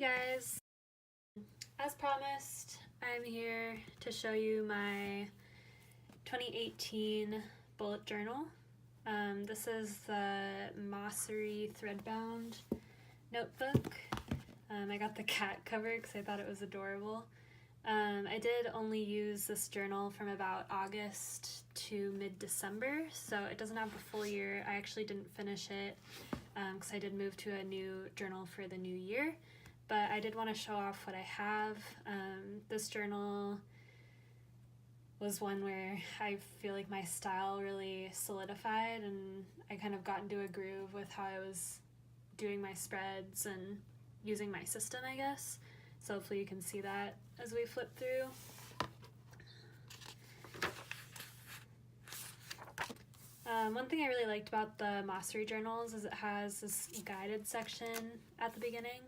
guys! As promised, I'm here to show you my 2018 bullet journal. This is the Mossery threadbound notebook. I got the cat cover because I thought it was adorable. I did only use this journal from about August to mid-December, so it doesn't have the full year. I actually didn't finish it because I did move to a new journal for the new year, but I did want to show off what I have. This journal was one where I feel like my style really solidified, and I kind of got into a groove with how I was doing my spreads and using my system, I guess. So hopefully you can see that as we flip through. One thing I really liked about the Mossery journals is it has this guided section at the beginning.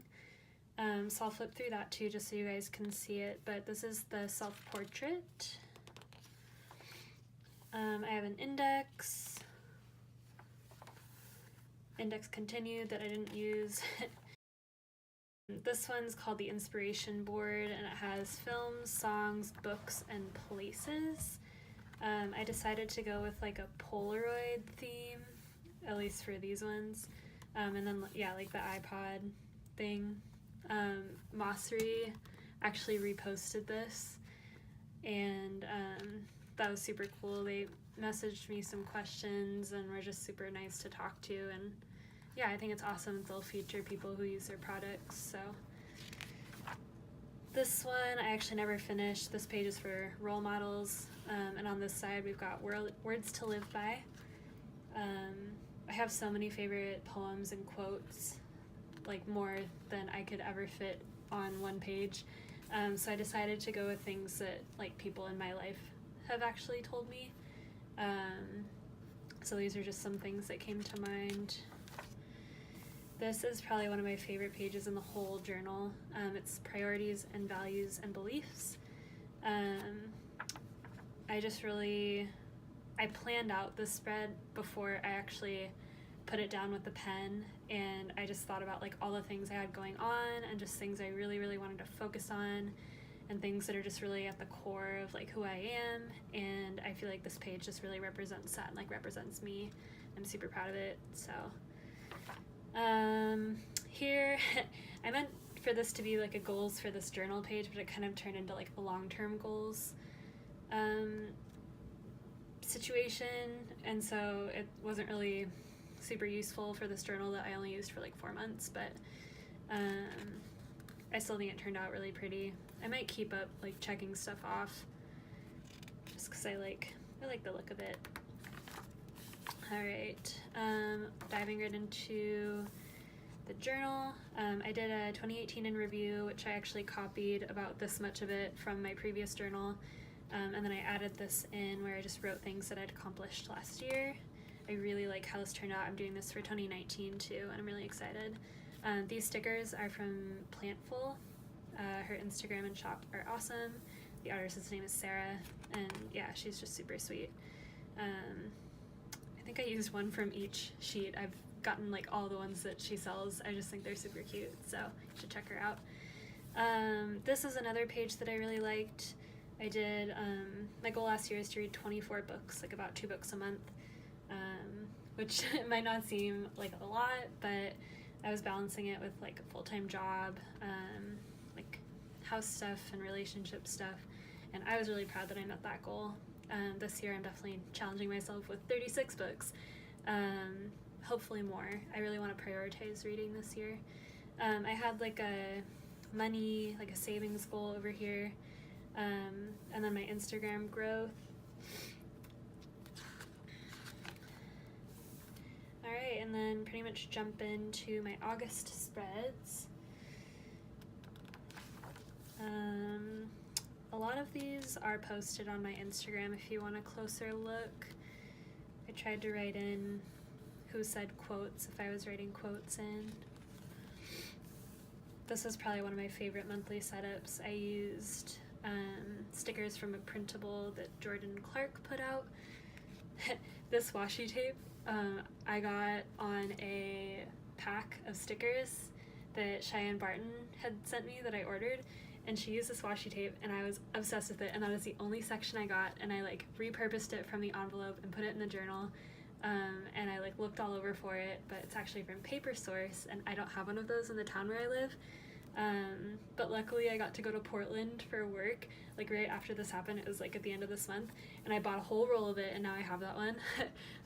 So I'll flip through that too just so you guys can see it, but this is the self-portrait. I have an index continued that I didn't use. This one's called the Inspiration Board, and it has films, songs, books, and places. I decided to go with like a Polaroid theme, at least for these ones. And then, yeah, like the iPod thing. Mossery actually reposted this, and that was super cool. They messaged me some questions and were just super nice to talk to, and yeah, I think it's awesome that they'll feature people who use their products. So this one I actually never finished. This page is for role models, and on this side we've got words to live by. I have so many favorite poems and quotes, like more than I could ever fit on one page. So I decided to go with things that like people in my life have actually told me. So these are just some things that came to mind. This is probably one of my favorite pages in the whole journal. It's priorities and values and beliefs. I planned out this spread before I actually put it down with the pen, and I just thought about like all the things I had going on and just things I really, really wanted to focus on, and things that are just really at the core of like who I am, and I feel like this page just really represents that and like represents me. I'm super proud of it. So here I meant for this to be like a goals for this journal page, but it kind of turned into like a long-term goals situation, and so it wasn't really super useful for this journal that I only used for like 4 months, but I still think it turned out really pretty. I might keep up like checking stuff off just because I like the look of it. Alright, diving right into the journal. I did a 2018 in review, which I actually copied about this much of it from my previous journal, and then I added this in where I just wrote things that I'd accomplished last year. I really like how this turned out. I'm doing this for 2019 too, and I'm really excited. These stickers are from Plantful. Her Instagram and shop are awesome. The artist's name is Sarah, and yeah, she's just super sweet. I think I used one from each sheet. I've gotten like all the ones that she sells. I just think they're super cute, so you should check her out. This is another page that I really liked. I did, my goal last year is to read 24 books, like about 2 books a month, which might not seem like a lot, but I was balancing it with like a full-time job, like house stuff and relationship stuff, and I was really proud that I met that goal. This year I'm definitely challenging myself with 36 books, hopefully more. I really want to prioritize reading this year. I had like a money, like a savings goal over here, and then my Instagram growth. Alright, and then pretty much jump into my August spreads. A lot of these are posted on my Instagram if you want a closer look. I tried to write in who said quotes if I was writing quotes in. This is probably one of my favorite monthly setups. I used stickers from a printable that Jordan Clark put out. This washi tape I got on a pack of stickers that Cheyenne Barton had sent me that I ordered, and she used this washi tape, and I was obsessed with it, and that was the only section I got, and I like repurposed it from the envelope and put it in the journal, and I like looked all over for it, but it's actually from Paper Source, and I don't have one of those in the town where I live. But luckily I got to go to Portland for work, like right after this happened. It was like at the end of this month, and I bought a whole roll of it, and now I have that one.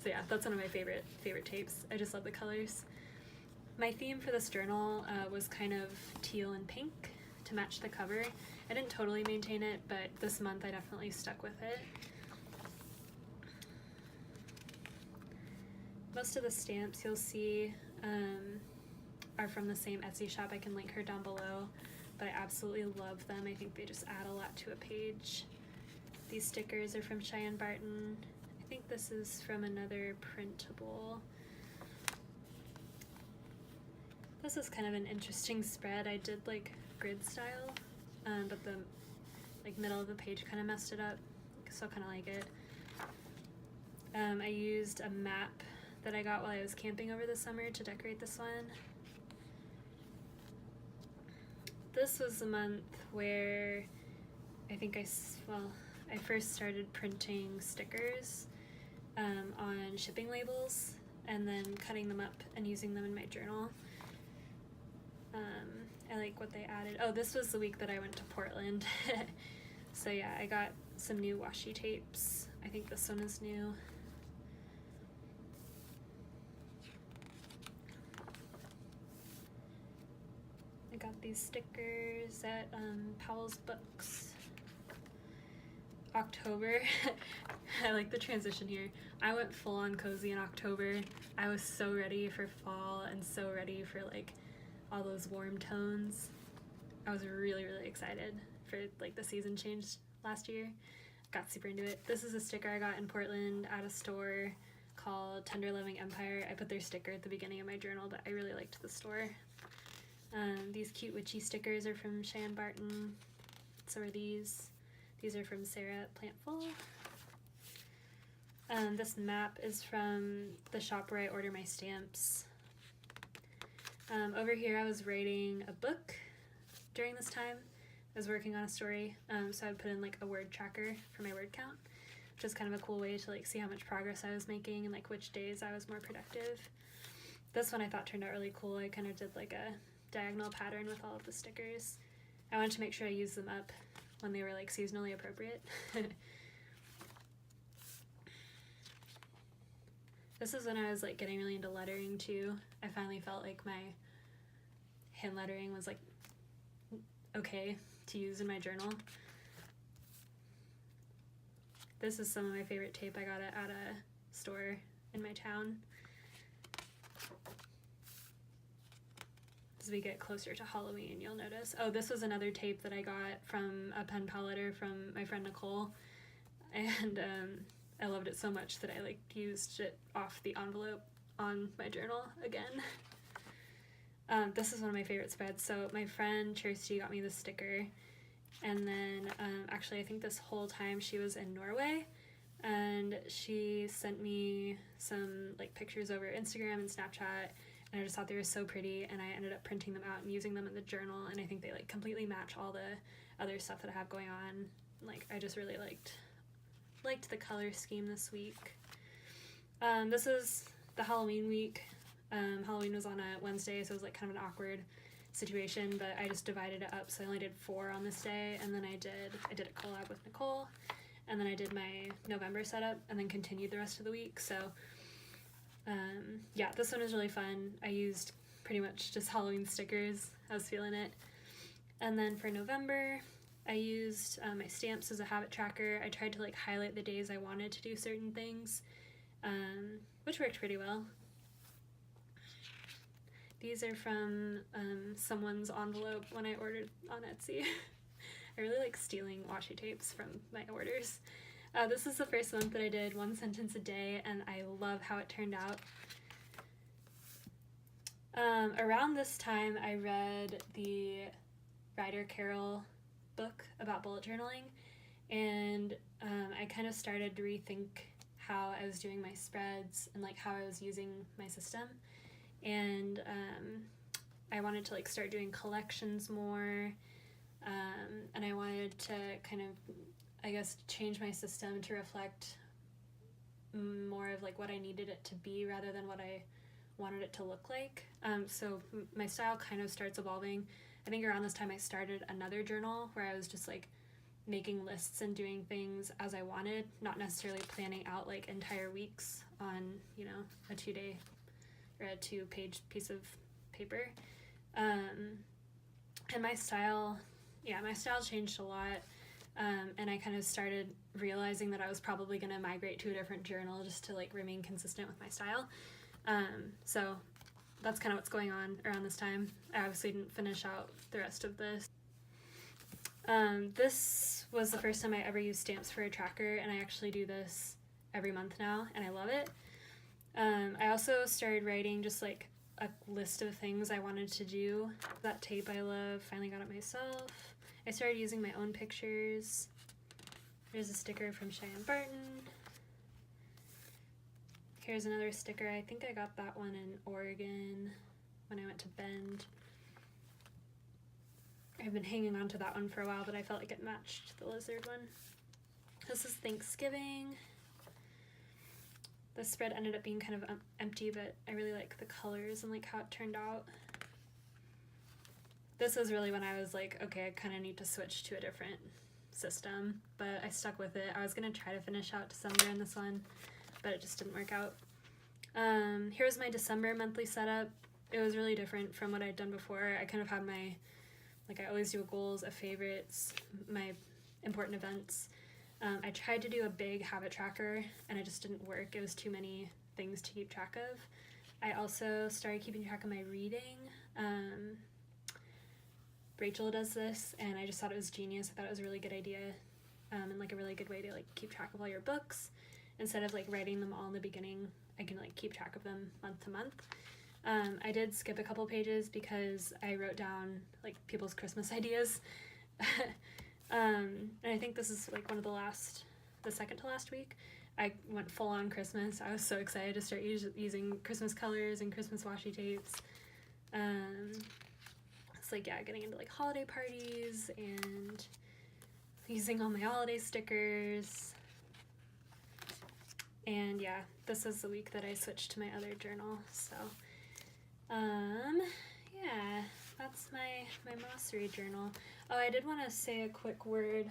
So yeah, that's one of my favorite tapes. I just love the colors. My theme for this journal was kind of teal and pink to match the cover. I didn't totally maintain it, but this month I definitely stuck with it. Most of the stamps you'll see are from the same Etsy shop. I can link her down below, but I absolutely love them. I think they just add a lot to a page. These stickers are from Cheyenne Barton. I think this is from another printable. This is kind of an interesting spread. I did like grid style, but the like middle of the page kind of messed it up, so I kind of like it. I used a map that I got while I was camping over the summer to decorate this one. This was the month where I think I first started printing stickers on shipping labels and then cutting them up and using them in my journal. I like what they added. Oh, this was the week that I went to Portland. So yeah, I got some new washi tapes. I think this one is new. I got these stickers at Powell's Books. October. I like the transition here. I went full on cozy in October. I was so ready for fall and so ready for like all those warm tones. I was really, really excited for like the season change last year. Got super into it. This is a sticker I got in Portland at a store called Tender Loving Empire. I put their sticker at the beginning of my journal, but I really liked the store. These cute witchy stickers are from Cheyenne Barton. So are these. These are from Sarah Plantful. This map is from the shop where I order my stamps. Over here I was writing a book during this time. I was working on a story, so I'd put in like a word tracker for my word count, which is kind of a cool way to like see how much progress I was making and like which days I was more productive. This one I thought turned out really cool. I kind of did like a diagonal pattern with all of the stickers. I wanted to make sure I used them up when they were like seasonally appropriate. This is when I was like getting really into lettering too. I finally felt like my hand lettering was like okay to use in my journal. This is some of my favorite tape. I got it at a store in my town. As we get closer to Halloween, you'll notice. Oh, this was another tape that I got from a pen pal letter from my friend Nicole, and I loved it so much that I like used it off the envelope on my journal again. This is one of my favorite spreads. So my friend Kirsty got me this sticker, and then actually I think this whole time she was in Norway, and she sent me some like pictures over Instagram and Snapchat, and I just thought they were so pretty, and I ended up printing them out and using them in the journal, and I think they like completely match all the other stuff that I have going on. Like I just really liked the color scheme this week. This is the Halloween week. Halloween was on a Wednesday, so it was like kind of an awkward situation, but I just divided it up, so I only did 4 on this day, and then I did a collab with Nicole, and then I did my November setup, and then continued the rest of the week. So yeah, this one was really fun. I used pretty much just Halloween stickers. I was feeling it. And then for November, I used my stamps as a habit tracker. I tried to like highlight the days I wanted to do certain things, which worked pretty well. These are from someone's envelope when I ordered on Etsy. I really like stealing washi tapes from my orders. This is the first month that I did 1 sentence a day, and I love how it turned out. Around this time, I read the Ryder Carroll book about bullet journaling, and I kind of started to rethink how I was doing my spreads and like how I was using my system. And I wanted to like start doing collections more, and I wanted to kind of, I guess, change my system to reflect more of like what I needed it to be rather than what I wanted it to look like. So my style kind of starts evolving. I think around this time I started another journal where I was just like making lists and doing things as I wanted, not necessarily planning out like entire weeks on, you know, a 2-day or a 2-page piece of paper. And my style changed a lot. And I kind of started realizing that I was probably going to migrate to a different journal just to like remain consistent with my style. So that's kind of what's going on around this time. I obviously didn't finish out the rest of this. This was the first time I ever used stamps for a tracker, and I actually do this every month now, and I love it. I also started writing just like a list of things I wanted to do. That tape I love, finally got it myself. I started using my own pictures. There's a sticker from Cheyenne Barton. Here's another sticker. I think I got that one in Oregon when I went to Bend. I've been hanging on to that one for a while, but I felt like it matched the lizard one. This is Thanksgiving. The spread ended up being kind of empty, but I really like the colors and like how it turned out. This was really when I was like, okay, I kind of need to switch to a different system, but I stuck with it. I was going to try to finish out December in this one, but it just didn't work out. Here's my December monthly setup. It was really different from what I'd done before. I kind of had my, like I always do goals, a favorites, my important events. I tried to do a big habit tracker and it just didn't work. It was too many things to keep track of. I also started keeping track of my reading. Rachel does this and I just thought it was genius. I thought it was a really good idea, and like a really good way to like keep track of all your books. Instead of like writing them all in the beginning, I can like keep track of them month to month. I did skip a couple pages because I wrote down like people's Christmas ideas. And I think this is like one of the second to last week. I went full on Christmas. I was so excited to start using Christmas colors and Christmas washi tapes. It's like, yeah, getting into like holiday parties and using all my holiday stickers. And yeah, this is the week that I switched to my other journal. So, yeah, that's my mossery journal. Oh, I did want to say a quick word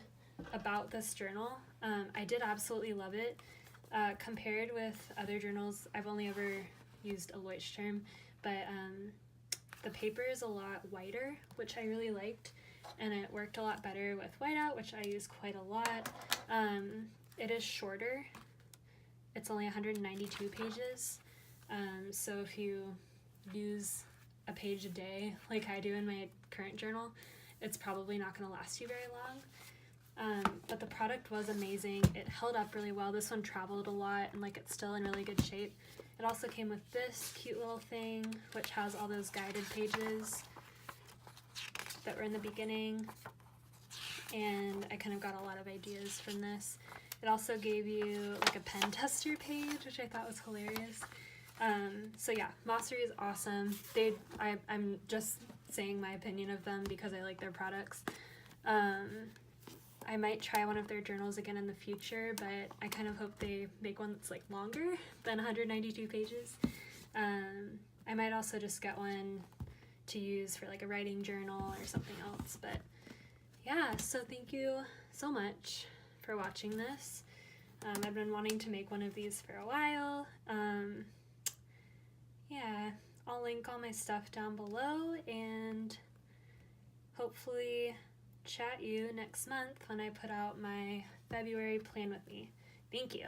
about this journal. I did absolutely love it. Compared with other journals, I've only ever used a Leuchtturm, but the paper is a lot whiter, which I really liked, and it worked a lot better with whiteout, which I use quite a lot. It is shorter. It's only 192 pages, so if you use a page a day like I do in my current journal, it's probably not going to last you very long. But the product was amazing. It held up really well. This one traveled a lot and like it's still in really good shape. It also came with this cute little thing which has all those guided pages that were in the beginning, and I kind of got a lot of ideas from this. It also gave you like a pen tester page, which I thought was hilarious. So yeah, Mossery is awesome. I'm just saying my opinion of them because I like their products. I might try one of their journals again in the future, but I kind of hope they make one that's like longer than 192 pages. I might also just get one to use for like a writing journal or something else. But yeah, so thank you so much for watching this. I've been wanting to make one of these for a while. Yeah, I'll link all my stuff down below and hopefully chat you next month when I put out my February plan with me. Thank you.